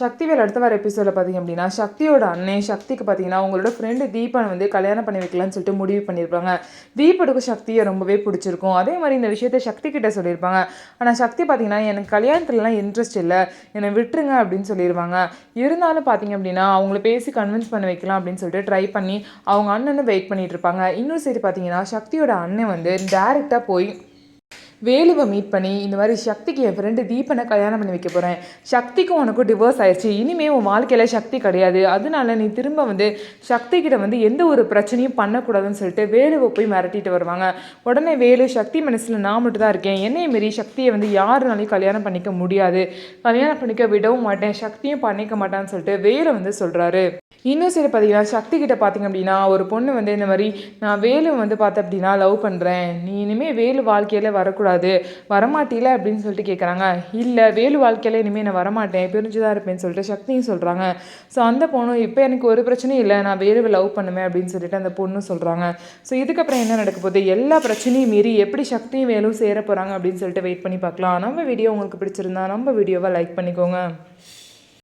சக்திவேல் அடுத்த வர எபிசோடில் பார்த்தீங்க அப்படின்னா சக்தியோட அண்ணன் சக்திக்கு பார்த்தீங்கன்னா உங்களோட ஃப்ரெண்டு தீபன் வந்து கல்யாணம் பண்ணி வைக்கலான்னு சொல்லிட்டு முடிவு பண்ணியிருப்பாங்க. தீபனுக்கு சக்தியை ரொம்பவே பிடிச்சிருக்கும். அதே மாதிரி இந்த விஷயத்த சக்தி கிட்ட சொல்லியிருப்பாங்க. ஆனால் சக்தி பார்த்தீங்கன்னா எனக்கு கல்யாணத்துலலாம் இன்ட்ரெஸ்ட் இல்லை, என்னை விட்டுருங்க அப்படின்னு சொல்லிடுவாங்க. இருந்தாலும் பார்த்தீங்க அப்படின்னா அவங்கள பேசி கன்வின்ஸ் பண்ண வைக்கலாம் அப்படின்னு சொல்லிட்டு ட்ரை பண்ணி அவங்க அண்ணனும் வெயிட் பண்ணிட்டு இருப்பாங்க. இன்னொரு சைடு பார்த்தீங்கன்னா சக்தியோட அண்ணன் வந்து டேரெக்டாக போய் வேலுவை மீட் பண்ணி இந்த மாதிரி சக்திக்கு என் ஃப்ரெண்டு தீபனை கல்யாணம் பண்ணி வைக்க போகிறேன், சக்திக்கும் உனக்கும் டிவோர்ஸ் ஆயிடுச்சு, இனிமேல் உன் வாழ்க்கையில் சக்தி கிடையாது, அதனால நீ திரும்ப வந்து சக்தி கிட்ட வந்து எந்த ஒரு பிரச்சனையும் பண்ணக்கூடாதுன்னு சொல்லிட்டு வேலுவை போய் மிரட்டிட்டு வருவாங்க. உடனே வேலு சக்தி மனசில் நான் மட்டும் தான் இருக்கேன், என்னை மாரி சக்தியை வந்து யாருனாலையும் கல்யாணம் பண்ணிக்க முடியாது, கல்யாணம் பண்ணிக்க விடவும் மாட்டேன், சக்தியும் பண்ணிக்க மாட்டான்னு சொல்லிட்டு வேலு வந்து சொல்கிறாரு. இன்னும் சரி பார்த்தீங்கன்னா சக்தி கிட்ட பார்த்தீங்க அப்படின்னா ஒரு பொண்ணு வந்து இந்த மாதிரி நான் வேலு வந்து பார்த்தேன் அப்படின்னா லவ் பண்ணுறேன், நீ இனிமேல் வேலு வாழ்க்கையில் வரக்கூடாது, வரமாட்டில அப்படின்னு சொல்லிட்டு கேட்குறாங்க. இல்லை வேலு வாழ்க்கையில் இனிமேல் நான் வரமாட்டேன், பிரிஞ்சுதான் இருப்பேன்னு சொல்லிட்டு சக்தியும் சொல்கிறாங்க. ஸோ அந்த பொண்ணு இப்போ எனக்கு ஒரு பிரச்சனையும் இல்லை, நான் வேலுவை லவ் பண்ணுவேன் அப்படின்னு சொல்லிட்டு அந்த பொண்ணு சொல்கிறாங்க. ஸோ இதுக்கப்புறம் என்ன நடக்க போகுது, எல்லா பிரச்சனையும் மீறி எப்படி சக்தியும் வேலும் சேர போகிறாங்க அப்படின்னு சொல்லிட்டு வெயிட் பண்ணி பார்க்கலாம். நம்ம வீடியோ உங்களுக்கு பிடிச்சிருந்தா நம்ம வீடியோவை லைக் பண்ணிக்கோங்க.